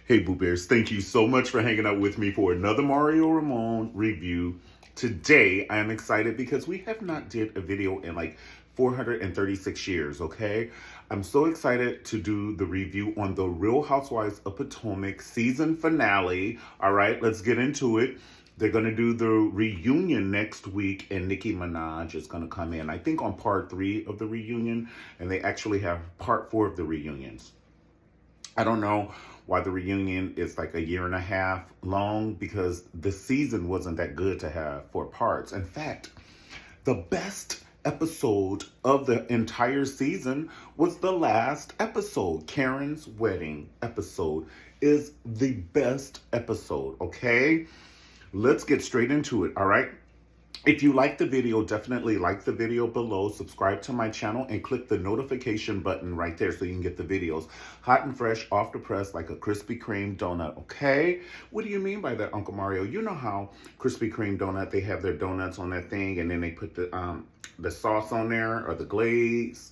Hey Boo Bears, thank you so much for hanging out with me for another Mario Ramon review. Today I am excited because we have not did a video in like 436 years, okay? I'm so excited to do the review on the Real Housewives of Potomac season finale. All right, let's get into it. They're going to do the reunion next week, and Nicki Minaj is going to come in, I think, on part 3 of the reunion, and they actually have part 4 of the reunions. I don't know why the reunion is like a year and a half long, because the season wasn't that good to have 4 parts. In fact, the best episode of the entire season was the last episode. Karen's wedding episode is the best episode, okay? Let's get straight into it, all right? If you like the video, definitely like the video below, subscribe to my channel, and click the notification button right there so you can get the videos hot and fresh off the press like a Krispy Kreme donut, okay? What do you mean by that, Uncle Mario? You know how Krispy Kreme donut, they have their donuts on that thing, and then they put the sauce on there, or the glaze,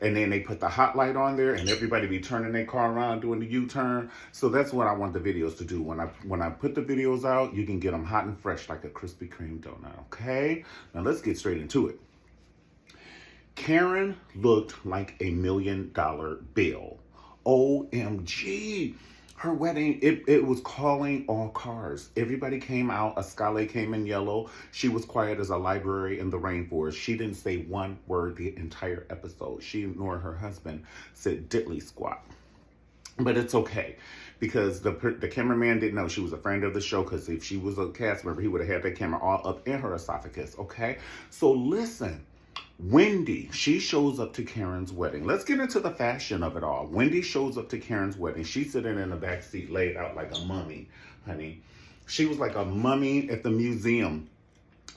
and then they put the hot light on there, and everybody be turning their car around doing the U-turn. So that's what I want the videos to do. When I put the videos out, you can get them hot and fresh like a Krispy Kreme donut, okay? Now let's get straight into it. Karen looked like $1 million bill. OMG. Her wedding, it was calling all cars. Everybody came out. Ascale came in yellow. She was quiet as a library in the rainforest. She didn't say one word the entire episode. She nor her husband said diddly squat. But it's okay, because the cameraman didn't know she was a friend of the show, because if she was a cast member, he would have had that camera all up in her esophagus, okay? So listen. Wendy, she shows up to Karen's wedding. Let's get into the fashion of it all. Wendy shows up to Karen's wedding. She's sitting in the back seat, laid out like a mummy, honey. She was like a mummy at the museum,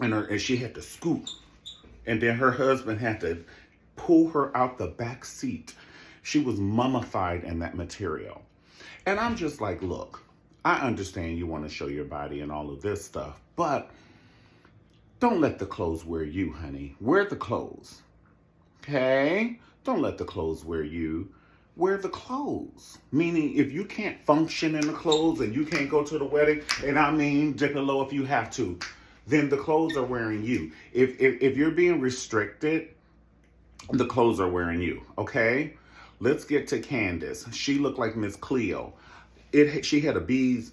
and she had to scoop. And then her husband had to pull her out the back seat. She was mummified in that material. And I'm just like, look, I understand you want to show your body and all of this stuff, but don't let the clothes wear you, honey. Wear the clothes, okay? Don't let the clothes wear you. Wear the clothes. Meaning, if you can't function in the clothes and you can't go to the wedding, and I mean, dick a low if you have to, then the clothes are wearing you. If you're being restricted, the clothes are wearing you, okay? Let's get to Candace. She looked like Miss Cleo. She had a beehive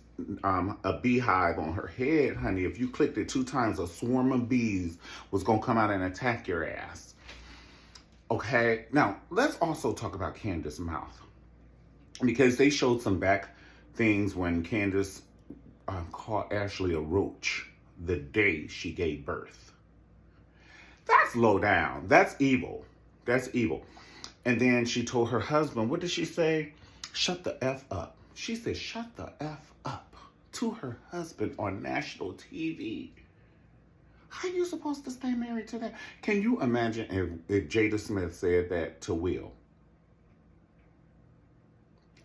on her head, honey. If you clicked it 2 times, a swarm of bees was going to come out and attack your ass. Okay? Now, let's also talk about Candace's mouth, because they showed some back things when Candace called Ashley a roach the day she gave birth. That's low down. That's evil. That's evil. And then she told her husband, what did she say? Shut the F up. She said, shut the F up to her husband on national TV. How are you supposed to stay married to that? Can you imagine if Jada Smith said that to Will?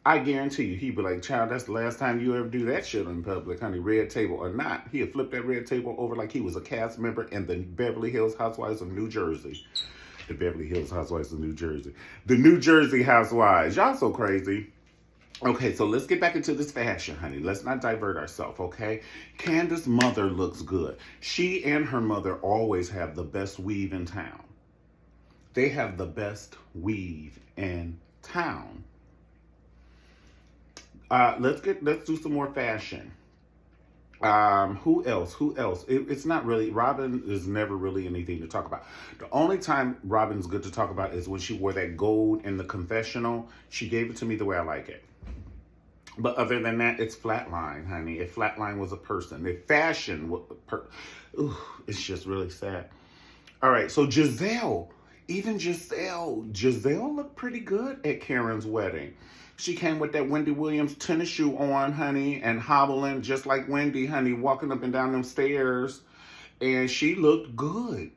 I guarantee you, he'd be like, child, that's the last time you ever do that shit in public, honey, red table or not. He'd flip that red table over like he was a cast member in the Beverly Hills Housewives of New Jersey. The Beverly Hills Housewives of New Jersey. The New Jersey Housewives. Y'all so crazy. Okay, so let's get back into this fashion, honey. Let's not divert ourselves, okay? Candace's mother looks good. She and her mother always have the best weave in town. They have the best weave in town. Let's do some more fashion. Who else? It's not really, Robin is never really anything to talk about. The only time Robin's good to talk about is when she wore that gold in the confessional. She gave it to me the way I like it. But other than that, it's Flatline, honey. If Flatline was a person, if fashion was a person, it's just really sad. All right, so Giselle looked pretty good at Karen's wedding. She came with that Wendy Williams tennis shoe on, honey, and hobbling just like Wendy, honey, walking up and down them stairs. And she looked good.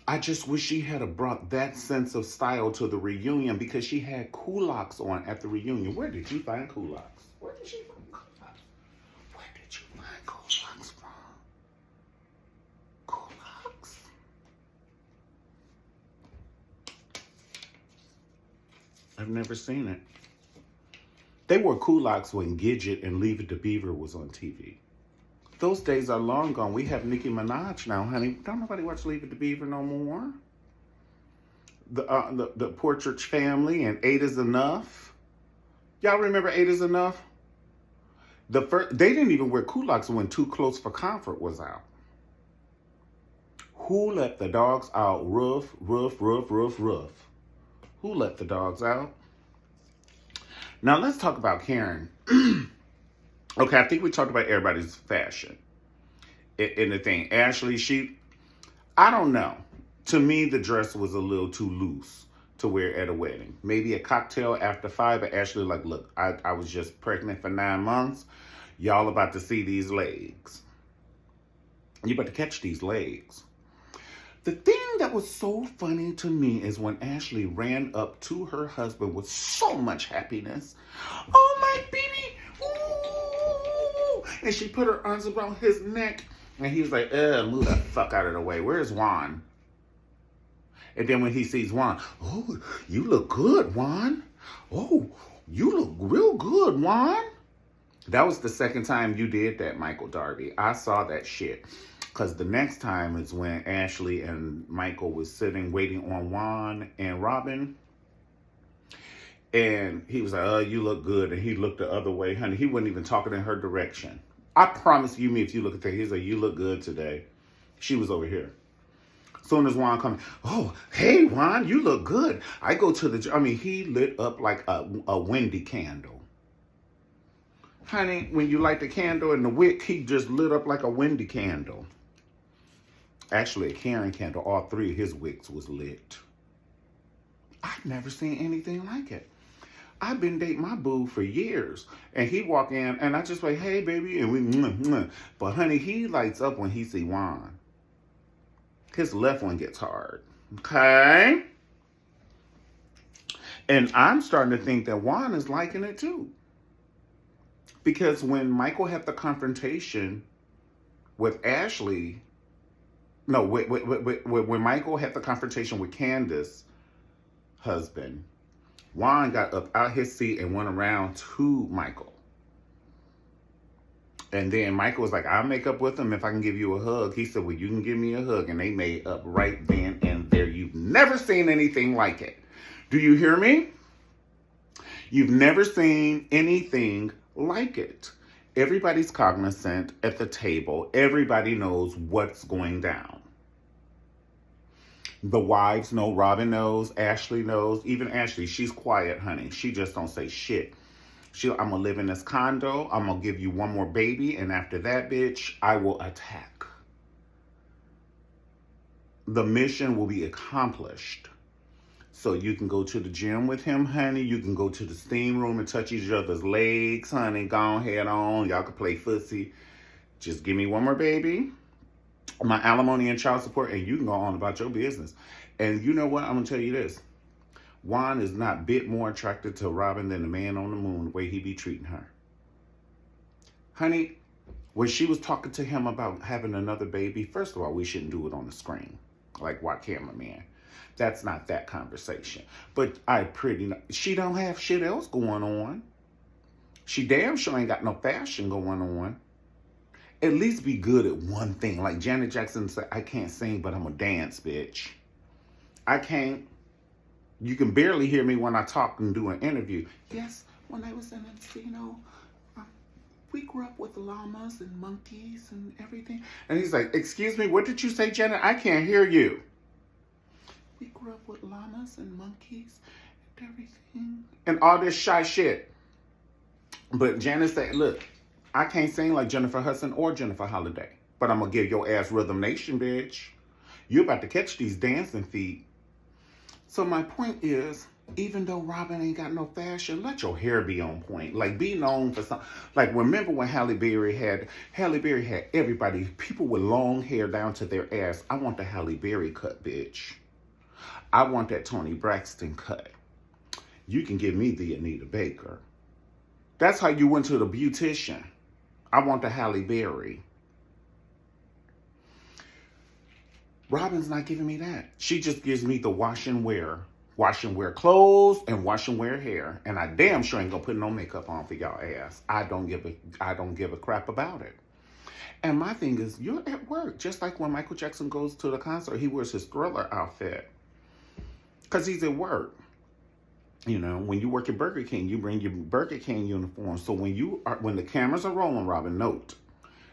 I just wish she had brought that sense of style to the reunion, because she had culottes on at the reunion. Where did you find culottes? Where did you find culottes? Where did you find culottes from? Culottes? I've never seen it. They wore culottes when Gidget and Leave It to Beaver was on TV. Those days are long gone. We have Nicki Minaj now, honey. Don't nobody watch Leave It to Beaver no more. The Portrait Family and Eight Is Enough. Y'all remember Eight Is Enough? They didn't even wear culottes when Too Close for Comfort was out. Who let the dogs out? Roof, roof, roof, roof, roof. Who let the dogs out? Now let's talk about Karen. Okay, I think we talked about everybody's fashion in the thing. Ashley, I don't know. To me, the dress was a little too loose to wear at a wedding. Maybe a cocktail after 5, but Ashley like, look, I was just pregnant for 9 months. Y'all about to see these legs. You about to catch these legs. The thing that was so funny to me is when Ashley ran up to her husband with so much happiness. Oh, my baby. Ooh. And she put her arms around his neck. And he was like, move the fuck out of the way. Where's Juan? And then when he sees Juan, oh, you look good, Juan. Oh, you look real good, Juan. That was the second time you did that, Michael Darby. I saw that shit. Because the next time is when Ashley and Michael was sitting waiting on Juan and Robin. And he was like, oh, you look good. And he looked the other way. Honey, he wasn't even talking in her direction. I promise you, if you look at that, he's like, you look good today. She was over here. Soon as Juan comes, oh, hey, Juan, you look good. I go to he lit up like a Wendy candle. Honey, when you light the candle and the wick, he just lit up like a Wendy candle. Actually, a Karen candle. All 3 of his wicks was lit. I've never seen anything like it. I've been dating my boo for years. And he walk in, and I just like, hey, baby, and we, But, honey, he lights up when he see Juan. His left one gets hard. Okay? And I'm starting to think that Juan is liking it, too. Because when Michael had the confrontation with Ashley, when Michael had the confrontation with Candace's husband, Juan got up out his seat and went around to Michael. And then Michael was like, I'll make up with him if I can give you a hug. He said, well, you can give me a hug. And they made up right then and there. You've never seen anything like it. Do you hear me? You've never seen anything like it. Everybody's cognizant at the table. Everybody knows what's going down. The wives know, Robin knows, Ashley knows. Even Ashley, she's quiet, honey. She just don't say shit. I'm going to live in this condo. I'm going to give you one more baby. And after that, bitch, I will attack. The mission will be accomplished. So you can go to the gym with him, honey. You can go to the steam room and touch each other's legs, honey. Go ahead on. Y'all can play footsie. Just give me one more baby, my alimony and child support, and you can go on about your business. And you know what? I'm going to tell you this. Juan is not a bit more attracted to Robin than the man on the moon, the way he be treating her. Honey, when she was talking to him about having another baby, first of all, we shouldn't do it on the screen, like what cameraman. That's not that conversation. But she don't have shit else going on. She damn sure ain't got no fashion going on. At least be good at one thing. Like Janet Jackson said, I can't sing, but I'm a dance, bitch. I can't. You can barely hear me when I talk and do an interview. Yes, when I was in Encino, we grew up with llamas and monkeys and everything. And he's like, excuse me, what did you say, Janet? I can't hear you. We grew up with llamas and monkeys and everything. And all this shy shit. But Janet said, look, I can't sing like Jennifer Hudson or Jennifer Holliday. But I'm going to give your ass Rhythm Nation, bitch. You're about to catch these dancing feet. So my point is, even though Robin ain't got no fashion, let your hair be on point. Like, be known for something. Like, remember when Halle Berry had everybody, people with long hair down to their ass. I want the Halle Berry cut, bitch. I want that Toni Braxton cut. You can give me the Anita Baker. That's how you went to the beautician. I want the Halle Berry. Robin's not giving me that. She just gives me the wash and wear Wash and wear clothes and wash and wear hair. And I damn sure ain't gonna put no makeup on for y'all ass. I don't give a crap about it. And my thing is, you're at work. Just like when Michael Jackson goes to the concert, he wears his Thriller outfit. Because he's at work. You know, when you work at Burger King, you bring your Burger King uniform. So when the cameras are rolling, Robin, note,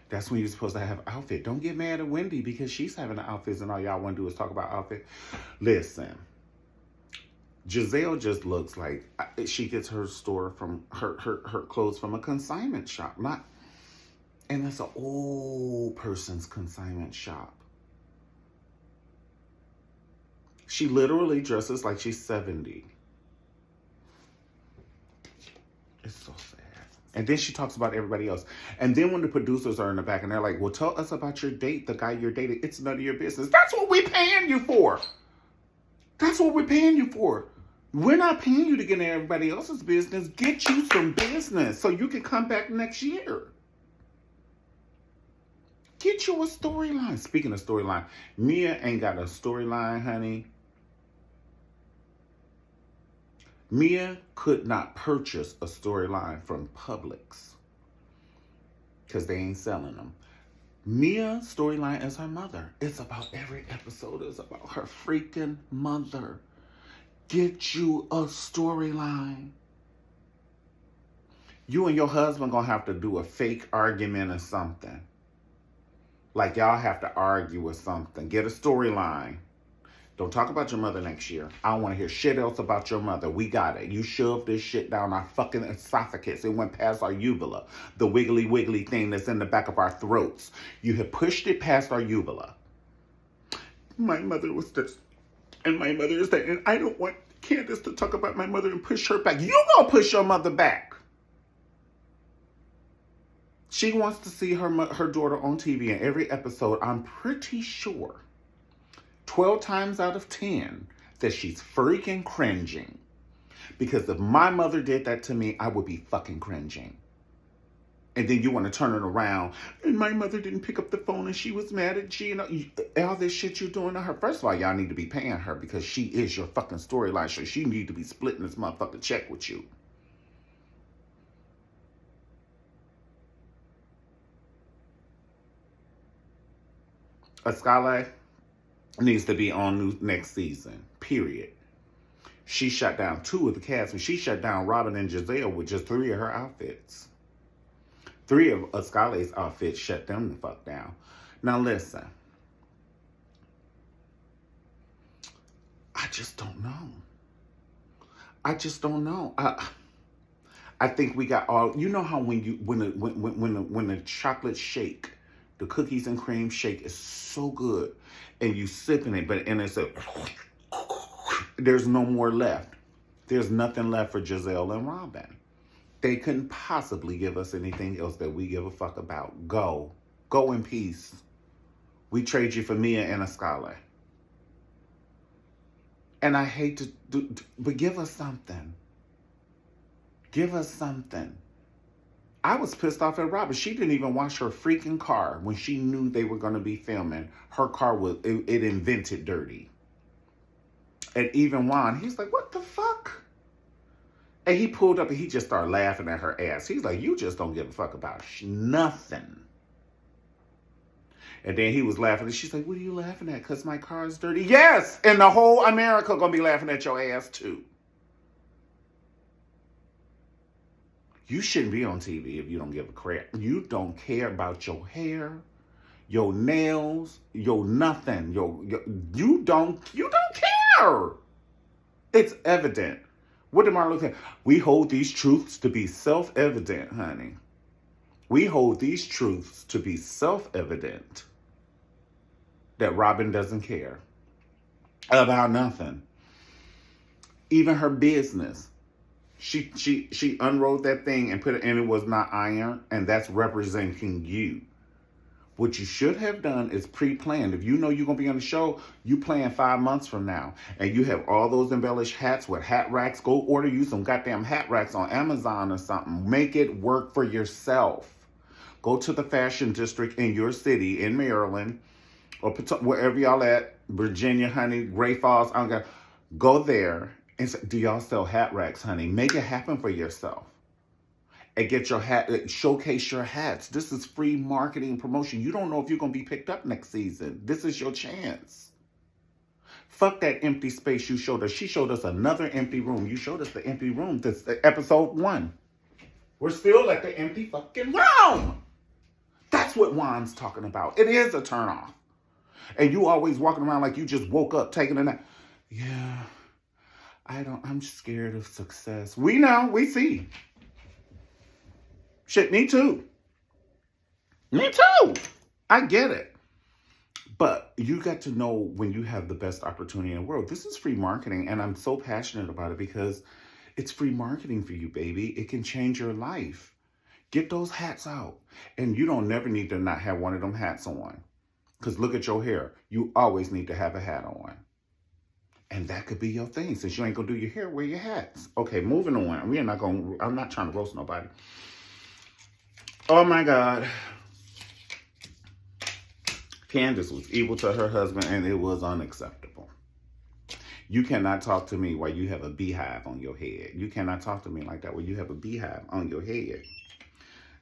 that's when you're supposed to have an outfit. Don't get mad at Wendy because she's having the outfits and all y'all want to do is talk about outfit. Listen, Giselle just looks like she gets her store from her clothes from a consignment shop. And it's an old person's consignment shop. She literally dresses like she's 70. It's so sad. And then she talks about everybody else. And then when the producers are in the back and they're like, well, tell us about your date, the guy you're dating. It's none of your business. That's what we're paying you for. That's what we're paying you for. We're not paying you to get in everybody else's business. Get you some business so you can come back next year. Get you a storyline. Speaking of storyline, Mia ain't got a storyline, honey. Mia could not purchase a storyline from Publix because they ain't selling them. Mia's storyline is her mother. It's about every episode is about her freaking mother. Get you a storyline. You and your husband gonna have to do a fake argument or something. Like y'all have to argue or something. Get a storyline. Don't talk about your mother next year. I don't want to hear shit else about your mother. We got it. You shoved this shit down our fucking esophagus. It went past our uvula. The wiggly wiggly thing that's in the back of our throats. You have pushed it past our uvula. My mother was this. And my mother is that. And I don't want Candace to talk about my mother and push her back. You gonna push your mother back. She wants to see her daughter on TV in every episode. I'm pretty sure 12 times out of 10 that she's freaking cringing. Because if my mother did that to me, I would be fucking cringing. And then you want to turn it around. And my mother didn't pick up the phone and she was mad at Gina. All this shit you're doing to her. First of all, y'all need to be paying her because she is your fucking storyline. So she need to be splitting this motherfucking check with you. Escala needs to be on next season, period. She shut down 2 of the cast, and she shut down Robin and Giselle with just 3 of her outfits. 3 of Escala's outfits shut them the fuck down. Now listen, I just don't know. I just don't know. I think we got all. You know how when the chocolate shake, the cookies and cream shake is so good, and you sipping it, and it's there's no more left. There's nothing left for Giselle and Robin. They couldn't possibly give us anything else that we give a fuck about. Go in peace. We trade you for Mia and Escala. And I hate to do, but give us something. Give us something. I was pissed off at Robin. She didn't even wash her freaking car when she knew they were going to be filming. Her car was, it invented dirty. And even Juan, he's like, what the fuck? And he pulled up and he just started laughing at her ass. He's like, you just don't give a fuck about nothing. And then he was laughing and she's like, what are you laughing at? Because my car is dirty. Yes! And the whole America going to be laughing at your ass too. You shouldn't be on TV if you don't give a crap. You don't care about your hair, your nails, your nothing. You don't care. It's evident. What did Martin Luther King? We hold these truths to be self-evident, honey. We hold these truths to be self-evident that Robin doesn't care about nothing. Even her business. She unrolled that thing and put it, and it was not iron, and that's representing you. What you should have done is pre-planned. If you know you're going to be on the show, you plan 5 months from now, and you have all those embellished hats with hat racks. Go order you some goddamn hat racks on Amazon or something. Make it work for yourself. Go to the fashion district in your city, in Maryland, or wherever y'all at, Virginia, honey, Great Falls. I don't care. Go there and say, do y'all sell hat racks, honey? Make it happen for yourself. And get your hat, showcase your hats. This is free marketing promotion. You don't know if you're going to be picked up next season. This is your chance. Fuck that empty space you showed us. She showed us another empty room. You showed us the empty room. This episode 1. We're still at the empty fucking room. That's what Juan's talking about. It is a turnoff. And you always walking around like you just woke up taking a nap. Yeah, I'm scared of success. We know, we see. Shit, me too. Me too. I get it. But you got to know when you have the best opportunity in the world. This is free marketing, and I'm so passionate about it because it's free marketing for you, baby. It can change your life. Get those hats out. And you don't never need to not have one of them hats on. Because look at your hair. You always need to have a hat on. And that could be your thing. Since you ain't going to do your hair, wear your hats. Okay, moving on. I'm not trying to roast nobody. Oh, my God. Candace was evil to her husband, and it was unacceptable. You cannot talk to me while you have a beehive on your head. You cannot talk to me like that while you have a beehive on your head.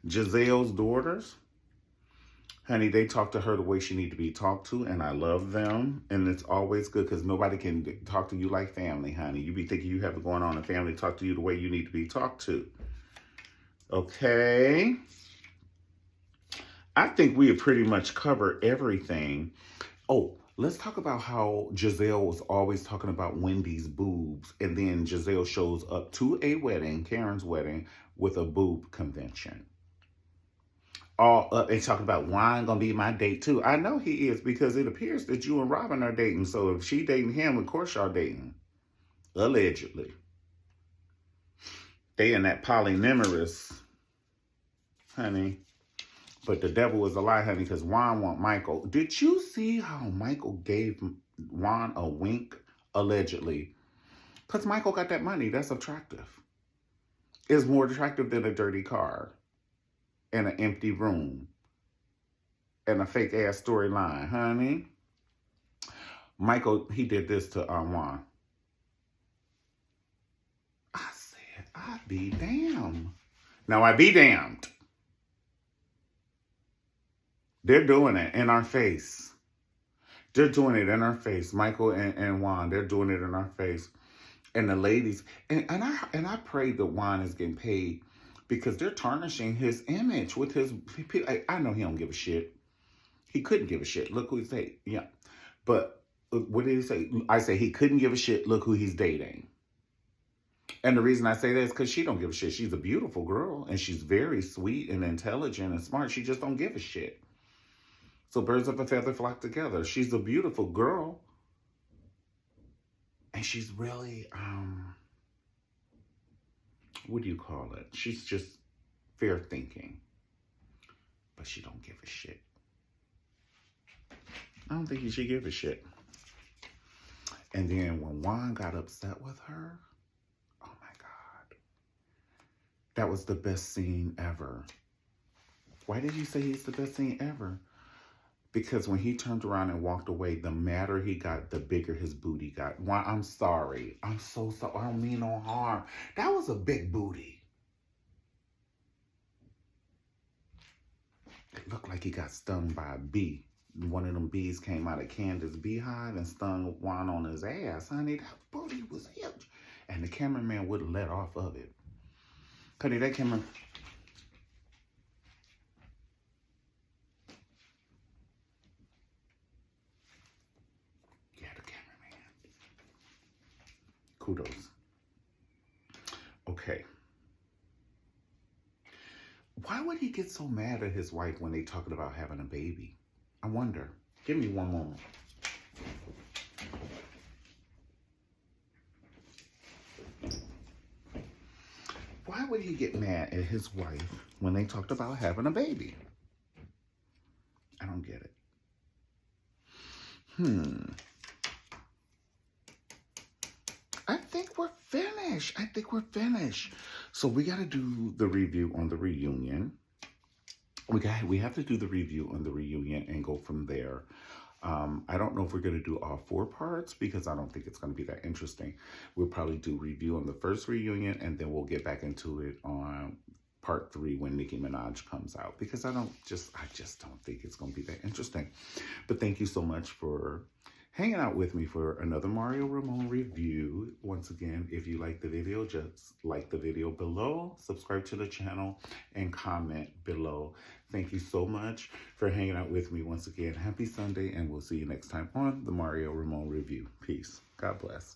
Giselle's daughters, honey, they talk to her the way she need to be talked to, and I love them. And it's always good because nobody can talk to you like family, honey. You be thinking you have it going on, and family talk to you the way you need to be talked to. Okay. I think we have pretty much covered everything. Oh, let's talk about how Giselle was always talking about Wendy's boobs. And then Giselle shows up to a wedding, Karen's wedding, with a boob convention. All up and talking about Juan gonna be my date too. I know he is because it appears that you and Robin are dating. So if she dating him, of course y'all dating. Allegedly. They in that polyamorous, honey. But the devil is a lie, honey, because Juan want Michael. Did you see how Michael gave Juan a wink? Allegedly. Because Michael got that money. That's attractive. It's more attractive than a dirty car and an empty room and a fake-ass storyline, honey. Michael, he did this to Juan. I said, I be damned. Now, I be damned. They're doing it in our face. They're doing it in our face. Michael and Juan, they're doing it in our face. And the ladies, and I pray that Juan is getting paid because they're tarnishing his image with his, I know he don't give a shit. He couldn't give a shit. Look who he's dating. Yeah. But what did he say? I say he couldn't give a shit. Look who he's dating. And the reason I say that is because she don't give a shit. She's a beautiful girl and she's very sweet and intelligent and smart. She just don't give a shit. So birds of a feather flock together. She's a beautiful girl. And she's really, what do you call it? She's just fair thinking. But she don't give a shit. I don't think he should give a shit. And then when Juan got upset with her, oh my God. That was the best scene ever. Why did you say he's the best scene ever? Because when he turned around and walked away, the madder he got, the bigger his booty got. Why? I'm sorry. I'm so sorry. I don't mean no harm. That was a big booty. It looked like he got stung by a bee. One of them bees came out of Candace's beehive and stung Juan on his ass. Honey, that booty was huge. And the cameraman wouldn't let off of it. Honey, that camera... Kudos. Okay. Why would he get so mad at his wife when they talking about having a baby? I wonder. Give me one moment. Why would he get mad at his wife when they talked about having a baby? I don't get it. I think we're finished. So we got to do the review on the reunion. We have to do the review on the reunion and go from there. I don't know if we're going to do all 4 parts because I don't think it's going to be that interesting. We'll probably do review on the first reunion, and then we'll get back into it on part 3 when Nicki Minaj comes out, because I just don't think it's going to be that interesting. But thank you so much for hanging out with me for another Mario Ramon review. Once again, if you like the video, just like the video below, subscribe to the channel, and comment below. Thank you so much for hanging out with me once again. Happy Sunday, and we'll see you next time on the Mario Ramon review. Peace. God bless.